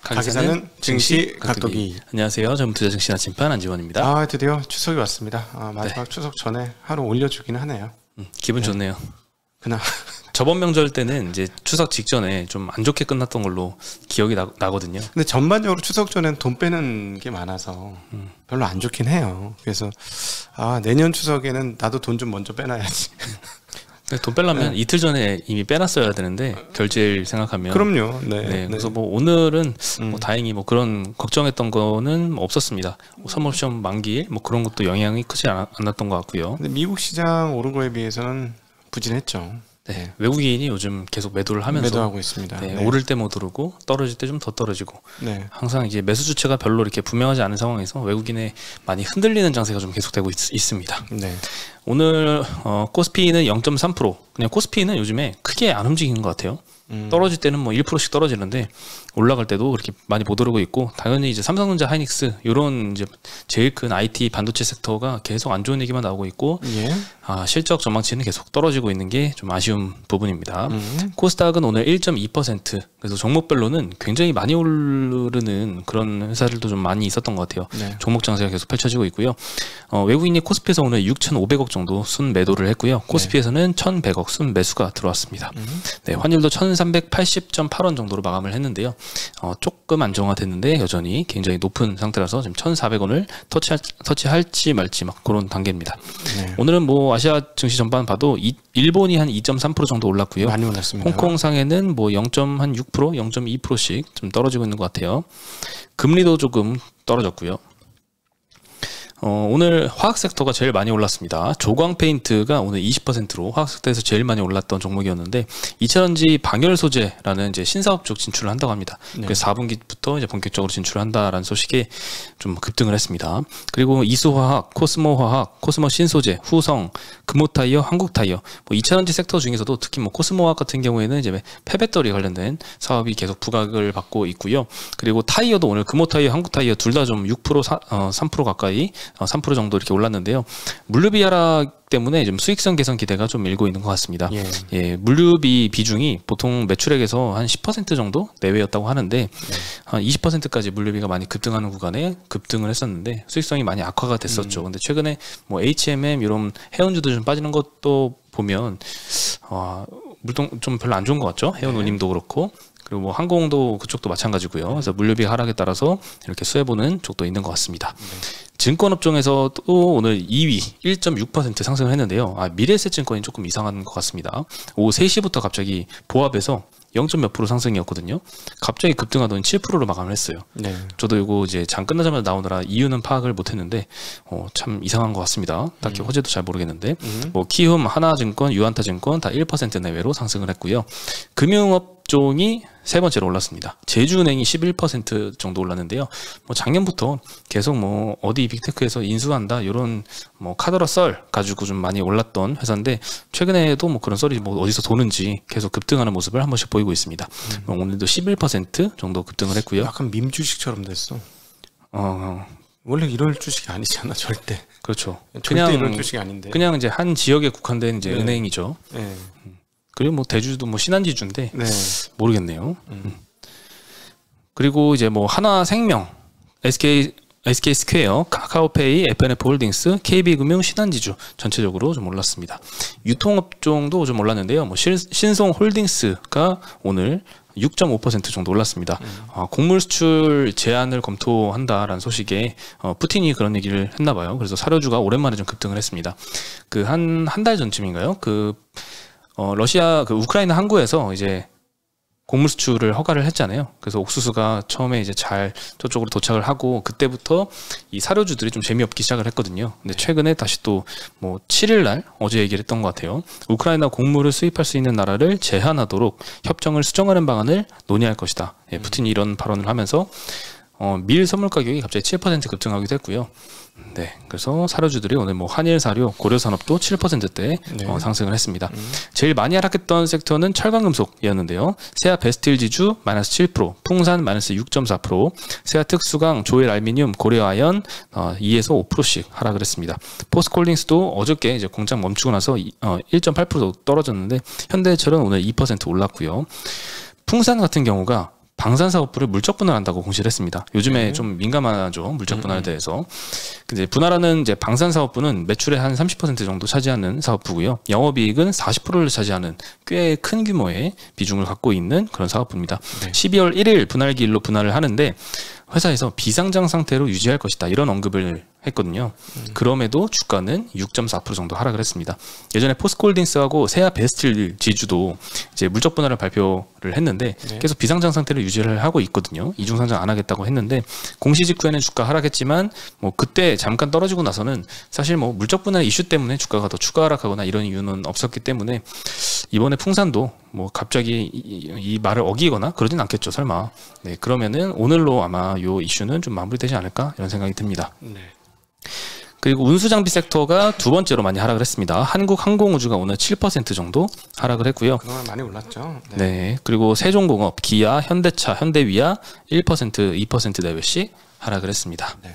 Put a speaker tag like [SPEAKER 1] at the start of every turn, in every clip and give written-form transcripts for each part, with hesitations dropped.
[SPEAKER 1] 가계사는 증시 각도기.
[SPEAKER 2] 안녕하세요. 저는 투자증시 나침반 안지원입니다.
[SPEAKER 1] 아, 드디어 추석이 왔습니다. 마지막 추석 전에 하루 올려주긴 하네요.
[SPEAKER 2] 기분 좋네요.
[SPEAKER 1] 그나
[SPEAKER 2] 저번 명절 때는 이제 추석 직전에 좀 안 좋게 끝났던 걸로 기억이 나거든요.
[SPEAKER 1] 근데 전반적으로 추석 전엔 돈 빼는 게 많아서 별로 안 좋긴 해요. 그래서 내년 추석에는 나도 돈 좀 먼저 빼놔야지.
[SPEAKER 2] 돈 빼려면 이틀 전에 이미 빼놨어야 되는데 결제일 생각하면
[SPEAKER 1] 그럼요.
[SPEAKER 2] 그래서 뭐 오늘은 뭐 다행히 뭐 그런 걱정했던 거는 없었습니다. 선물 시험 만기일 뭐 그런 것도 영향이 크지 않았던 것 같고요.
[SPEAKER 1] 근데 미국 시장 오른 거에 비해서는 부진했죠.
[SPEAKER 2] 네, 외국인이 요즘 계속 매도를 하면서
[SPEAKER 1] 매도하고 있습니다.
[SPEAKER 2] 오를 때 못 오르고 떨어질 때 좀 더 떨어지고 항상 이제 매수 주체가 별로 이렇게 분명하지 않은 상황에서 외국인의 많이 흔들리는 장세가 좀 계속되고 있습니다. 오늘 코스피는 0.3%. 그냥 코스피는 요즘에 크게 안 움직이는 것 같아요. 떨어질 때는 뭐 1%씩 떨어지는데 올라갈 때도 그렇게 많이 못 오르고 있고, 당연히 이제 삼성전자, 하이닉스 이런 이제 제일 큰 IT 반도체 섹터가 계속 안 좋은 얘기만 나오고 있고 실적 전망치는 계속 떨어지고 있는 게 좀 아쉬운 부분입니다. 코스닥은 오늘 1.2%. 그래서 종목별로는 굉장히 많이 오르는 그런 회사들도 좀 많이 있었던 것 같아요. 종목 장세가 계속 펼쳐지고 있고요. 외국인이 코스피에서 오늘 6,500억 정도 순 매도를 했고요. 코스피에서는 1,100억 순 매수가 들어왔습니다. 환율도 1,380.8원 정도로 마감을 했는데요. 조금 안정화됐는데 여전히 굉장히 높은 상태라서 지금 1,400원을 터치할지 말지 막 그런 단계입니다. 오늘은 뭐 아시아 증시 전반 봐도 일본이 한 2.3% 정도 올랐고요.
[SPEAKER 1] 많이 올랐습니다.
[SPEAKER 2] 홍콩 상해는 뭐 0.6%, 0.2%씩 좀 떨어지고 있는 것 같아요. 금리도 조금 떨어졌고요. 오늘 화학 섹터가 제일 많이 올랐습니다. 조광 페인트가 오늘 20%로 화학 섹터에서 제일 많이 올랐던 종목이었는데, 2차전지 방열 소재라는 이제 신사업 쪽 진출을 한다고 합니다. 그래서 4분기부터 이제 본격적으로 진출을 한다라는 소식에 좀 급등을 했습니다. 그리고 이수화학, 코스모화학, 코스모 신소재, 후성, 금호타이어, 한국타이어, 뭐 2차전지 섹터 중에서도 특히 뭐 코스모화학 같은 경우에는 이제 폐배터리 관련된 사업이 계속 부각을 받고 있고요. 그리고 타이어도 오늘 금호타이어, 한국타이어 둘 다 좀 6%, 3% 가까이 3% 정도 이렇게 올랐는데요. 물류비 하락 때문에 좀 수익성 개선 기대가 좀 일고 있는 것 같습니다. 물류비 비중이 보통 매출액에서 한 10% 정도 내외였다고 하는데 한 20%까지 물류비가 많이 급등하는 구간에 급등을 했었는데 수익성이 많이 악화가 됐었죠. 근데 최근에 뭐 H&M 이런 해운주도 좀 빠지는 것도 보면 물동 좀 별로 안 좋은 것 같죠. 해운운임도 그렇고. 그리고 뭐 항공도 그쪽도 마찬가지고요. 그래서 물류비 하락에 따라서 이렇게 수혜보는 쪽도 있는 것 같습니다. 증권업종에서도 오늘 2위 1.6% 상승을 했는데요. 미래에셋 증권이 조금 이상한 것 같습니다. 오후 3시부터 갑자기 보합에서 0.몇 % 상승이었거든요. 갑자기 급등하더니 7%로 마감을 했어요. 저도 이거 이제 장 끝나자마자 나오느라 이유는 파악을 못했는데 참 이상한 것 같습니다. 딱히 호재도 잘 모르겠는데 뭐 키움, 하나증권, 유안타증권 다 1% 내외로 상승을 했고요. 금융업종이 세 번째로 올랐습니다. 제주은행이 11% 정도 올랐는데요. 뭐 작년부터 계속 뭐 어디 빅테크에서 인수한다 이런 뭐 카더라 썰 가지고 좀 많이 올랐던 회사인데, 최근에도 뭐 그런 썰이 뭐 어디서 도는지 계속 급등하는 모습을 한 번씩 보이고 있습니다. 오늘도 11% 정도 급등을 했고요.
[SPEAKER 1] 약간 밈 주식처럼 됐어. 원래 이럴 주식이 아니잖아, 절대.
[SPEAKER 2] 그렇죠.
[SPEAKER 1] 절대 이럴 주식이 아닌데.
[SPEAKER 2] 그냥 이제 한 지역에 국한된 이제 은행이죠. 그리고 뭐 대주도 뭐 신한지주인데 모르겠네요. 그리고 이제 뭐 하나생명, SK스퀘어, 카카오페이, FNF홀딩스, KB금융, 신한지주 전체적으로 좀 올랐습니다. 유통업종도 좀 올랐는데요. 뭐 신송홀딩스가 오늘 6.5% 정도 올랐습니다. 곡물 수출 제한을 검토한다라는 소식에 푸틴이 그런 얘기를 했나 봐요. 그래서 사료주가 오랜만에 좀 급등을 했습니다. 그 한 달 전쯤인가요? 러시아 우크라이나 항구에서 이제 곡물 수출을 허가를 했잖아요. 그래서 옥수수가 처음에 이제 잘 저쪽으로 도착을 하고 그때부터 이 사료주들이 좀 재미없기 시작을 했거든요. 근데 최근에 다시 또 뭐 7일 날 어제 얘기를 했던 것 같아요. 우크라이나 곡물을 수입할 수 있는 나라를 제한하도록 협정을 수정하는 방안을 논의할 것이다. 푸틴이 이런 발언을 하면서 밀 선물 가격이 갑자기 7% 급등하기도 했고요. 그래서 사료주들이 오늘 뭐 한일사료, 고려산업도 7%대 상승을 했습니다. 제일 많이 하락했던 섹터는 철강금속이었는데요. 세아 베스틸 지주 마이너스 7%, 풍산 마이너스 6.4%, 세아 특수강, 조엘 알미늄, 고려아연 2에서 5%씩 하락을 했습니다. 포스코홀딩스도 어저께 이제 공장 멈추고 나서 1.8% 떨어졌는데 현대해철은 오늘 2% 올랐고요. 풍산 같은 경우가 방산 사업부를 물적 분할한다고 공시를 했습니다. 요즘에 좀 민감하죠, 물적 분할에 대해서. 근데 분할하는 이제 방산 사업부는 매출의 한 30% 정도 차지하는 사업부고요. 영업이익은 40%를 차지하는 꽤 큰 규모의 비중을 갖고 있는 그런 사업부입니다. 12월 1일 분할기일로 분할을 하는데 회사에서 비상장 상태로 유지할 것이다, 이런 언급을 했거든요. 그럼에도 주가는 6.4% 정도 하락을 했습니다. 예전에 포스코홀딩스하고 세아 베스틸 지주도 이제 물적 분할을 발표를 했는데 계속 비상장 상태를 유지를 하고 있거든요. 이중 상장 안 하겠다고 했는데 공시 직후에는 주가 하락했지만 뭐 그때 잠깐 떨어지고 나서는 사실 뭐 물적 분할 이슈 때문에 주가가 더 추가 하락하거나 이런 이유는 없었기 때문에 이번에 풍산도 뭐 갑자기 이 말을 어기거나 그러진 않겠죠, 설마. 네, 그러면은 오늘로 아마 요 이슈는 좀 마무리되지 않을까, 이런 생각이 듭니다. 네. 그리고 운수장비 섹터가 두 번째로 많이 하락을 했습니다. 한국항공우주가 오늘 7% 정도 하락을 했고요.
[SPEAKER 1] 그동안 많이 올랐죠. 네.
[SPEAKER 2] 네. 그리고 세종공업, 기아, 현대차, 현대위아 1%, 2% 레벨씩 하락을 했습니다. 네.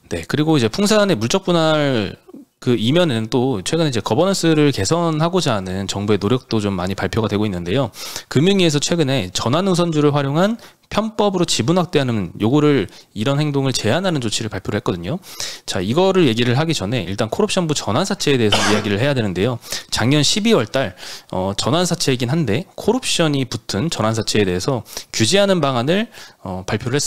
[SPEAKER 2] 네. 그리고 이제 풍산의 물적 분할 그 이면에는 또 최근에 이제 거버넌스를 개선하고자 하는 정부의 노력도 좀 많이 발표가 되고 있는데요. 금융위에서 최근에 전환우선주를 활용한 편법으로 지분 확대하는 요거를, 이런 행동을 제한하는 조치를 발표를 했거든요. 자, 이거를 얘기를 하기 전에 일단 콜옵션부 전환사채에 대해서 이야기를 해야 되는데요. 작년 12월 달 전환사채이긴 한데 콜옵션이 붙은 전환사채에 대해서 규제하는 방안을 발표를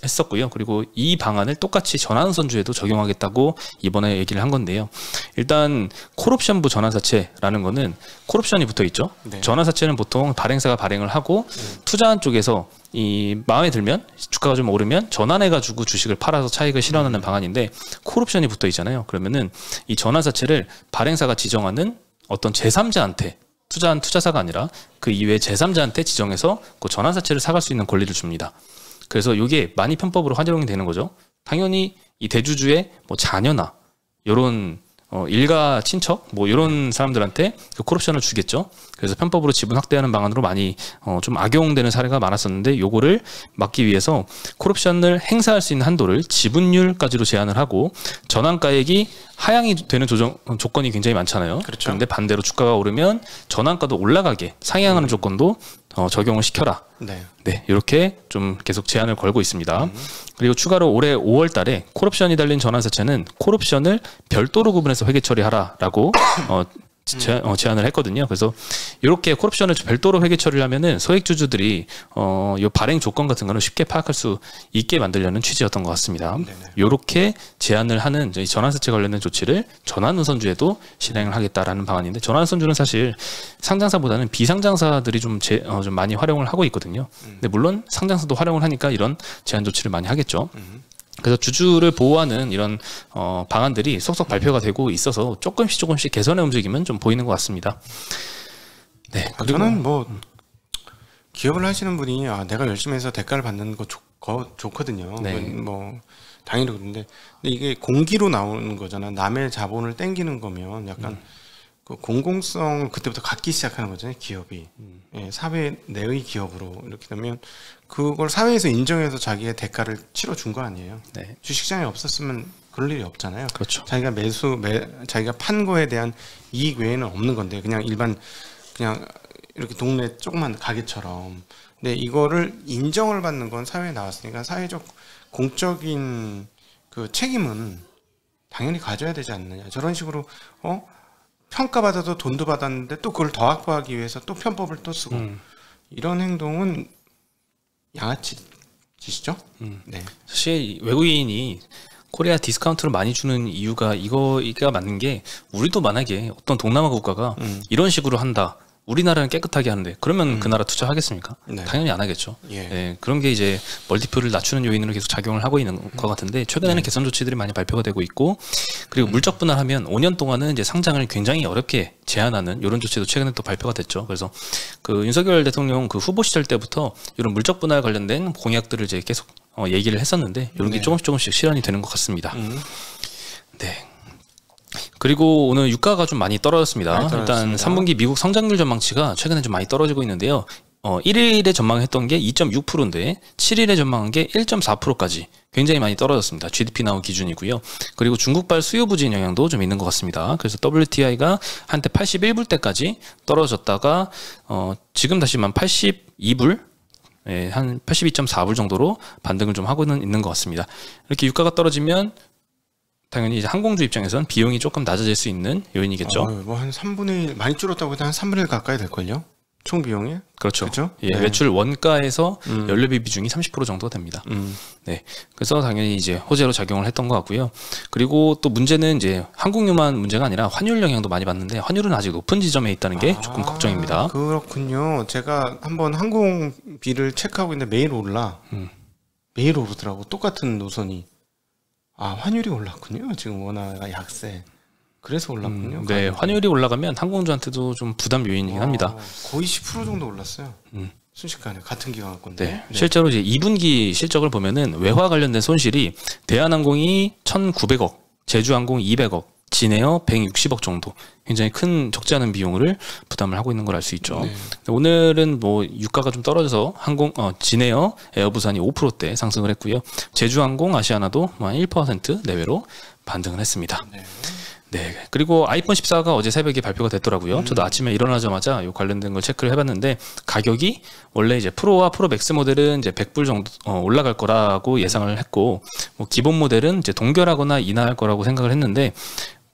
[SPEAKER 2] 했었고요. 그리고 이 방안을 똑같이 전환우선주에도 적용하겠다고 이번에 얘기를 한 건데요. 일단 콜옵션부 전환사채라는 거는 콜옵션이 붙어 있죠. 네. 전환사채는 보통 발행사가 발행을 하고 투자한 쪽에서 이 마음에 들면, 주가가 좀 오르면 전환해가지고 주식을 팔아서 차익을 실현하는 방안인데, 콜옵션이 붙어 있잖아요. 그러면은 이 전환사채를 발행사가 지정하는 어떤 제3자한테, 투자한 투자사가 아니라 그 이외에 제3자한테 지정해서 그 전환사채를 사갈 수 있는 권리를 줍니다. 그래서 이게 많이 편법으로 활용이 되는 거죠. 당연히 이 대주주의 뭐 자녀나 이런 일가 친척 뭐 이런 사람들한테 그 콜옵션을 주겠죠. 그래서 편법으로 지분 확대하는 방안으로 많이 좀 악용되는 사례가 많았었는데, 요거를 막기 위해서 콜옵션을 행사할 수 있는 한도를 지분율까지로 제한을 하고, 전환가액이 하향이 되는 조건이 굉장히 많잖아요. 그렇죠. 그런데 반대로 주가가 오르면 전환가도 올라가게 상향하는 조건도 적용을 시켜라. 네. 네, 이렇게 좀 계속 제한을 걸고 있습니다. 그리고 추가로 올해 5월 달에 콜옵션이 달린 전환사채는 콜옵션을 별도로 구분해서 회계 처리하라라고 제안을 했거든요. 그래서 이렇게 콜옵션을 별도로 회계 처리를 하면은 소액주주들이 요 발행 조건 같은 거는 쉽게 파악할 수 있게 만들려는 취지였던 것 같습니다. 이렇게 제안을 하는 전환사채 관련된 조치를 전환우선주에도 실행을 하겠다라는 방안인데, 전환우선주는 사실 상장사보다는 비상장사들이 좀 많이 활용을 하고 있거든요. 근데 물론 상장사도 활용을 하니까 이런 제한 조치를 많이 하겠죠. 그래서 주주를 보호하는 이런 방안들이 속속 발표가 되고 있어서 조금씩 개선의 움직임은 좀 보이는 것 같습니다. 네.
[SPEAKER 1] 그리고 저는 뭐 기업을 하시는 분이 내가 열심히 해서 대가를 받는 거 좋거든요. 네. 뭐 당연히 그런데 근데 이게 공기로 나오는 거잖아. 남의 자본을 땡기는 거면 약간 그 공공성을 그때부터 갖기 시작하는 거잖아요, 기업이. 예, 사회 내의 기업으로 이렇게 되면 그걸 사회에서 인정해서 자기의 대가를 치러준 거 아니에요. 네. 주식시장에 없었으면 그럴 일이 없잖아요.
[SPEAKER 2] 그렇죠.
[SPEAKER 1] 자기가 자기가 판 거에 대한 이익 외에는 없는 건데, 그냥 그냥 이렇게 동네 조그만 가게처럼. 근데 이거를 인정을 받는 건 사회에 나왔으니까 사회적 공적인 그 책임은 당연히 가져야 되지 않느냐. 저런 식으로 평가받아도 돈도 받았는데 또 그걸 더 확보하기 위해서 또 편법을 또 쓰고 이런 행동은 양아치 짓이죠. 네.
[SPEAKER 2] 사실 외국인이 코리아 디스카운트를 많이 주는 이유가 이거가 맞는 게, 우리도 만약에 어떤 동남아 국가가 이런 식으로 한다, 우리나라는 깨끗하게 하는데, 그러면 그 나라 투자하겠습니까? 네. 당연히 안 하겠죠. 예. 네, 그런 게 이제 멀티플을 낮추는 요인으로 계속 작용을 하고 있는 것 같은데, 최근에는 개선 조치들이 많이 발표가 되고 있고, 그리고 물적 분할하면 5년 동안은 이제 상장을 굉장히 어렵게 제한하는 이런 조치도 최근에 또 발표가 됐죠. 그래서 그 윤석열 대통령 그 후보 시절 때부터 이런 물적 분할 관련된 공약들을 이제 계속 얘기를 했었는데, 이런 게 조금씩 실현이 되는 것 같습니다. 네. 그리고 오늘 유가가 좀 많이 떨어졌습니다. 일단 3분기 미국 성장률 전망치가 최근에 좀 많이 떨어지고 있는데요. 1일에 전망했던 게 2.6%인데 7일에 전망한 게 1.4%까지 굉장히 많이 떨어졌습니다. GDP 나온 기준이고요. 그리고 중국발 수요 부진 영향도 좀 있는 것 같습니다. 그래서 WTI가 한때 81불대까지 떨어졌다가 지금 다시 82불 예, 한 82.4불 정도로 반등을 좀 하고는 있는 것 같습니다. 이렇게 유가가 떨어지면 당연히 이제 항공주 입장에서는 비용이 조금 낮아질 수 있는 요인이겠죠.
[SPEAKER 1] 뭐 한 3분의 1 많이 줄었다고 해도 한 3분의 1 가까이 될걸요? 총 비용이?
[SPEAKER 2] 그렇죠.
[SPEAKER 1] 그렇죠?
[SPEAKER 2] 예,
[SPEAKER 1] 네.
[SPEAKER 2] 매출 원가에서 연료비 비중이 30% 정도 됩니다. 네, 그래서 당연히 이제 호재로 작용을 했던 것 같고요. 그리고 또 문제는 이제 항공유만 문제가 아니라 환율 영향도 많이 받는데 환율은 아직 높은 지점에 있다는 게 조금 걱정입니다.
[SPEAKER 1] 그렇군요. 제가 한번 항공비를 체크하고 있는데 매일 올라. 매일 오르더라고. 똑같은 노선이. 환율이 올랐군요. 지금 원화가 약세. 그래서 올랐군요.
[SPEAKER 2] 네, 환율이 올라가면 항공주한테도 좀 부담 요인이긴 합니다.
[SPEAKER 1] 거의 10% 정도 올랐어요. 순식간에 같은 기간 건데.
[SPEAKER 2] 네, 실제로 이제 2분기 실적을 보면은 외화 관련된 손실이 대한항공이 1,900억, 제주항공 200억, 진에어 160억 정도 굉장히 큰 적지 않은 비용을 부담을 하고 있는 걸 알 수 있죠.
[SPEAKER 1] 네.
[SPEAKER 2] 오늘은 뭐 유가가 좀 떨어져서 진에어, 에어부산이 5%대 상승을 했고요. 제주항공, 아시아나도 한 1% 내외로 반등을 했습니다. 네. 그리고 아이폰 14가 어제 새벽에 발표가 됐더라고요. 저도 아침에 일어나자마자 요 관련된 걸 체크를 해봤는데 가격이 원래 이제 프로와 프로 맥스 모델은 이제 100불 정도 올라갈 거라고 예상을 했고 뭐 기본 모델은 이제 동결하거나 인하할 거라고 생각을 했는데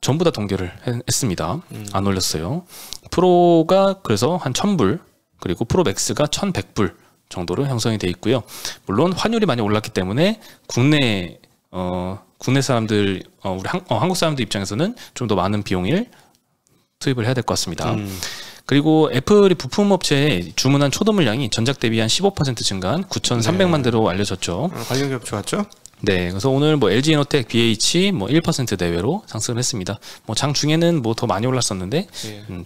[SPEAKER 2] 전부 다 동결을 했습니다. 안 올렸어요. 프로가 그래서 한 1,000불 그리고 프로 맥스가 1,100불 정도로 형성이 돼 있고요. 물론 환율이 많이 올랐기 때문에 국내 사람들 우리 한국 사람들 입장에서는 좀 더 많은 비용을 투입을 해야 될 것 같습니다. 그리고 애플이 부품 업체에 주문한 초도 물량이 전작 대비 한 15% 증가한 9,300만 대로 알려졌죠.
[SPEAKER 1] 관련 기업 좋았죠?
[SPEAKER 2] 네, 그래서 오늘 뭐 LG 이노텍, BH 뭐 1% 내외로 상승을 했습니다. 뭐 장 중에는 뭐 더 많이 올랐었는데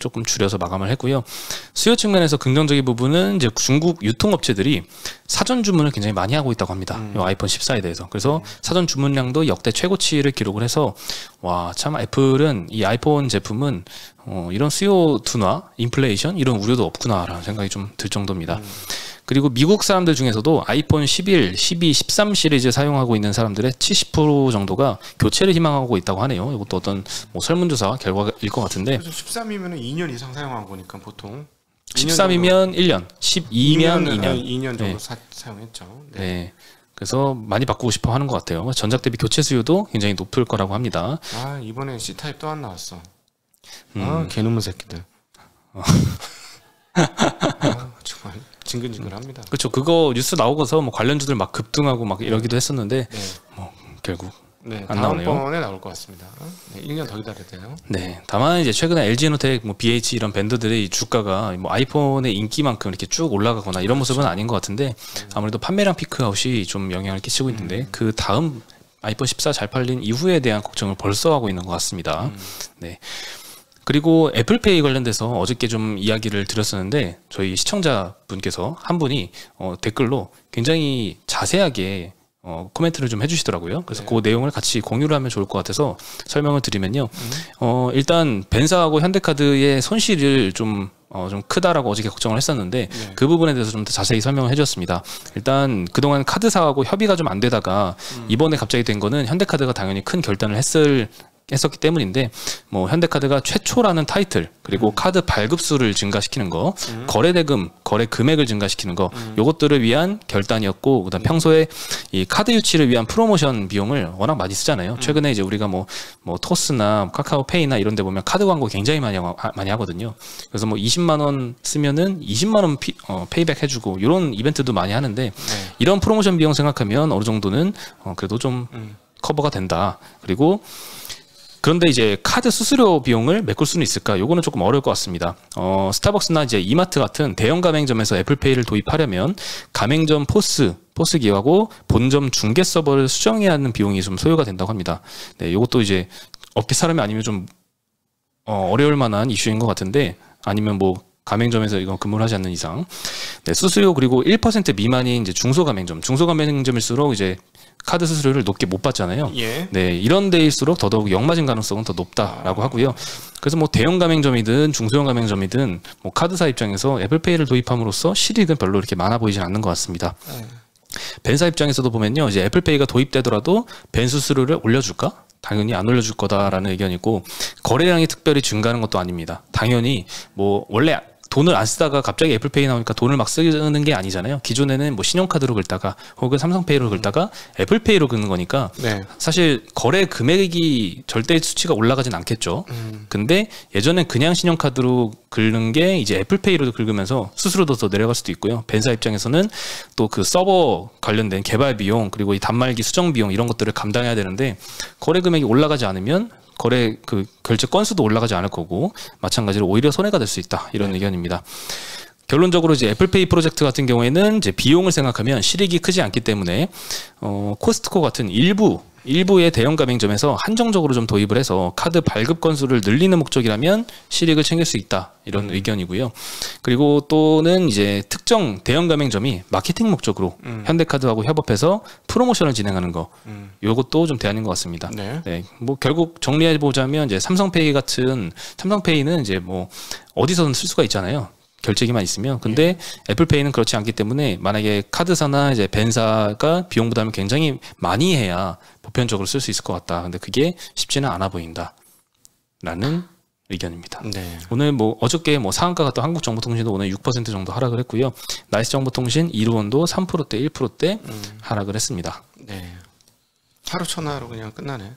[SPEAKER 2] 조금 줄여서 마감을 했고요. 수요 측면에서 긍정적인 부분은 이제 중국 유통업체들이 사전 주문을 굉장히 많이 하고 있다고 합니다. 이 아이폰 14에 대해서. 그래서 사전 주문량도 역대 최고치를 기록을 해서 와, 참 애플은 이 아이폰 제품은 이런 수요 둔화, 인플레이션 이런 우려도 없구나라는 생각이 좀 들 정도입니다. 그리고 미국 사람들 중에서도 아이폰 11, 12, 13 시리즈 사용하고 있는 사람들의 70% 정도가 교체를 희망하고 있다고 하네요. 이것도 어떤 뭐 설문조사 결과일 것 같은데.
[SPEAKER 1] 13이면 2년 이상 사용한 거니까 보통.
[SPEAKER 2] 13이면 1년, 12면 2년.
[SPEAKER 1] 2년 정도
[SPEAKER 2] 네.
[SPEAKER 1] 사용했죠. 네.
[SPEAKER 2] 네. 그래서 많이 바꾸고 싶어 하는 것 같아요. 전작 대비 교체 수요도 굉장히 높을 거라고 합니다.
[SPEAKER 1] 이번에 C타입 또 안 나왔어. 개놈의 새끼들. 정말 징글징글합니다.
[SPEAKER 2] 그렇죠. 그거 뉴스 나오고서 뭐 관련주들 막 급등하고 막 이러기도 했었는데 뭐 결국 안 나오네요.
[SPEAKER 1] 다음번에 나올 것 같습니다. 1년 더 기다려야 돼요.
[SPEAKER 2] 네. 다만 이제 최근에 LG에너텍, 뭐 BH 이런 밴드들의 주가가 뭐 아이폰의 인기만큼 이렇게 쭉 올라가거나 이런 모습은 아닌 것 같은데 아무래도 판매량 피크아웃이 좀 영향을 끼치고 있는데 그 다음 아이폰 14 잘 팔린 이후에 대한 걱정을 벌써 하고 있는 것 같습니다. 네. 그리고 애플페이 관련돼서 어저께 좀 이야기를 드렸었는데 저희 시청자분께서 한 분이 댓글로 굉장히 자세하게 코멘트를 좀 해주시더라고요. 그래서 그 내용을 같이 공유를 하면 좋을 것 같아서 설명을 드리면요. 일단 벤사하고 현대카드의 손실을 좀 크다라고 어저께 걱정을 했었는데 그 부분에 대해서 좀 더 자세히 설명을 해줬습니다. 일단 그동안 카드사하고 협의가 좀 안 되다가 이번에 갑자기 된 거는 현대카드가 당연히 큰 결단을 했었기 때문인데 뭐 현대카드가 최초라는 타이틀 그리고 카드 발급수를 증가시키는 거 거래 대금 거래 금액을 증가시키는 거 요것들을 위한 결단이었고 그다음 평소에 이 카드 유치를 위한 프로모션 비용을 워낙 많이 쓰잖아요. 최근에 이제 우리가 뭐 토스나 카카오페이나 이런 데 보면 카드 광고 굉장히 많이 하거든요. 그래서 뭐 20만 원 쓰면은 20만 원 페이백 해주고 이런 이벤트도 많이 하는데 이런 프로모션 비용 생각하면 어느 정도는 그래도 좀 커버가 된다. 그리고 그런데 이제 카드 수수료 비용을 메꿀 수는 있을까? 요거는 조금 어려울 것 같습니다. 스타벅스나 이제 이마트 같은 대형 가맹점에서 애플페이를 도입하려면 가맹점 포스 기하고 본점 중개 서버를 수정해야 하는 비용이 좀 소요가 된다고 합니다. 네, 요것도 이제 업계 사람이 아니면 좀 어려울 만한 이슈인 것 같은데 아니면 뭐 가맹점에서 이거 근무를 하지 않는 이상 수수료 그리고 1% 미만인 이제 중소가맹점일수록 이제 카드 수수료를 높게 못 받잖아요. 네, 이런 데일수록 더더욱 역마진 가능성은 더 높다라고 하고요. 그래서 뭐 대형 가맹점이든 중소형 가맹점이든 뭐 카드사 입장에서 애플페이를 도입함으로써 실익은 별로 이렇게 많아 보이진 않는 것 같습니다. 벤사 입장에서도 보면요, 이제 애플페이가 도입되더라도 벤 수수료를 올려줄까? 당연히 안 올려줄 거다라는 의견이고 거래량이 특별히 증가하는 것도 아닙니다. 당연히 뭐 원래 돈을 안 쓰다가 갑자기 애플페이 나오니까 돈을 막 쓰는 게 아니잖아요. 기존에는 뭐 신용카드로 긁다가 혹은 삼성페이로 긁다가 애플페이로 긁는 거니까
[SPEAKER 1] 네.
[SPEAKER 2] 사실 거래 금액이 절대 수치가 올라가진 않겠죠. 근데 예전엔 그냥 신용카드로 긁는 게 이제 애플페이로 긁으면서 수수료도 더 내려갈 수도 있고요. 벤사 입장에서는 또 그 서버 관련된 개발 비용 그리고 이 단말기 수정 비용 이런 것들을 감당해야 되는데 거래 금액이 올라가지 않으면 거래 그 결제 건수도 올라가지 않을 거고 마찬가지로 오히려 손해가 될 수 있다 이런 의견입니다. 결론적으로 이제 애플페이 프로젝트 같은 경우에는 이제 비용을 생각하면 실익이 크지 않기 때문에 코스트코 같은 일부의 대형 가맹점에서 한정적으로 좀 도입을 해서 카드 발급 건수를 늘리는 목적이라면 실익을 챙길 수 있다 이런 의견이고요. 그리고 또는 이제 특정 대형 가맹점이 마케팅 목적으로 현대카드하고 협업해서 프로모션을 진행하는 거, 이것도 좀 대안인 것 같습니다. 네, 뭐 결국 정리해 보자면 이제 삼성페이는 이제 뭐 어디서든 쓸 수가 있잖아요. 결제기만 있으면. 근데 애플페이는 그렇지 않기 때문에 만약에 카드사나 이제 벤사가 비용 부담을 굉장히 많이 해야 보편적으로 쓸 수 있을 것 같다. 근데 그게 쉽지는 않아 보인다. 라는 의견입니다.
[SPEAKER 1] 네.
[SPEAKER 2] 오늘 뭐 어저께 뭐 상한가가 또 한국정보통신도 오늘 6% 정도 하락을 했고요. 나이스정보통신, 이루원도 3%대, 1%대 하락을 했습니다.
[SPEAKER 1] 네. 하루 천하로 그냥 끝나네.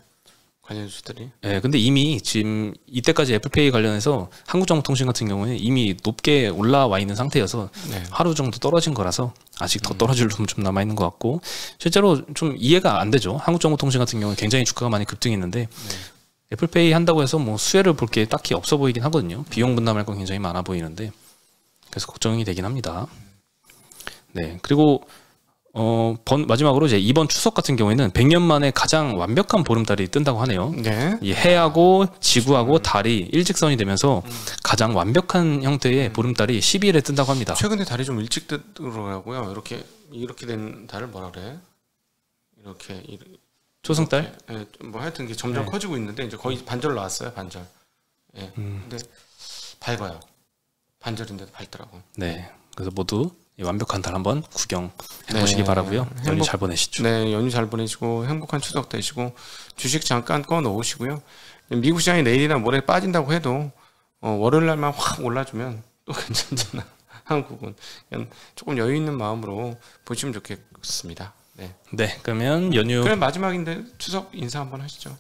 [SPEAKER 1] 관련 주들이.
[SPEAKER 2] 네, 근데 이미 지금 이때까지 애플페이 관련해서 한국정보통신 같은 경우는 이미 높게 올라와 있는 상태여서
[SPEAKER 1] 네.
[SPEAKER 2] 하루 정도 떨어진 거라서 아직 더 떨어질 좀 남아 있는 것 같고 실제로 좀 이해가 안 되죠. 한국정보통신 같은 경우는 굉장히 주가가 많이 급등했는데 애플페이 한다고 해서 뭐 수혜를 볼 게 딱히 없어 보이긴 하거든요. 비용 분담할 건 굉장히 많아 보이는데 그래서 걱정이 되긴 합니다. 네, 그리고 마지막으로 이제 이번 추석 같은 경우에는 100년 만에 가장 완벽한 보름달이 뜬다고 하네요.
[SPEAKER 1] 네.
[SPEAKER 2] 이 해하고 지구하고 달이 일직선이 되면서 가장 완벽한 형태의 보름달이 12일에 뜬다고 합니다.
[SPEAKER 1] 최근에 달이 좀 일찍 뜨더라고요. 이렇게 된 달을 뭐라 그래?
[SPEAKER 2] 초승달?
[SPEAKER 1] 예, 뭐 하여튼 이게 점점 커지고 있는데 이제 거의 반절 나왔어요. 반절. 예. 근데 밝아요. 반절인데도 밝더라고.
[SPEAKER 2] 네. 그래서 모두 이 완벽한 달 한번 구경해 보시기 바라고요. 연휴 잘 보내시죠.
[SPEAKER 1] 네, 연휴 잘 보내시고 행복한 추석 되시고 주식 잠깐 꺼 놓으시고요. 미국 시장이 내일이나 모레 빠진다고 해도 월요일 날만 확 올라주면 또 괜찮잖아. 한국은 그냥 조금 여유 있는 마음으로 보시면 좋겠습니다. 네.
[SPEAKER 2] 네, 그러면 연휴.
[SPEAKER 1] 그럼 마지막인데 추석 인사 한번 하시죠.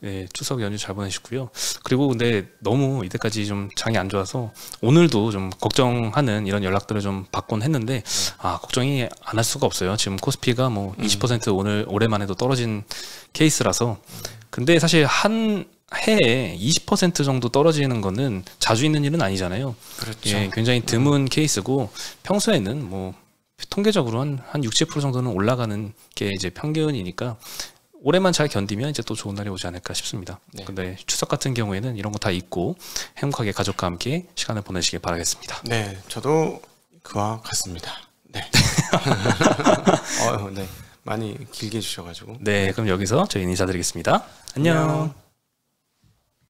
[SPEAKER 2] 네, 추석 연휴 잘 보내시고요. 그리고 근데 너무 이때까지 좀 장이 안 좋아서 오늘도 좀 걱정하는 이런 연락들을 좀 받곤 했는데 걱정이 안 할 수가 없어요. 지금 코스피가 뭐 20% 오늘 올해만 해도 떨어진 케이스라서. 근데 사실 한 해에 20% 정도 떨어지는 거는 자주 있는 일은 아니잖아요.
[SPEAKER 1] 그렇죠.
[SPEAKER 2] 예, 굉장히 드문 케이스고 평소에는 뭐 통계적으로 한 60% 정도는 올라가는 게 이제 평균이니까 올해만 잘 견디면 이제 또 좋은 날이 오지 않을까 싶습니다.
[SPEAKER 1] 네.
[SPEAKER 2] 근데 추석 같은 경우에는 이런 거 다 잊고 행복하게 가족과 함께 시간을 보내시길 바라겠습니다.
[SPEAKER 1] 네, 저도 그와 같습니다. 네. 네. 많이 길게 해주셔가지고.
[SPEAKER 2] 네, 그럼 여기서 저희 인사드리겠습니다. 안녕.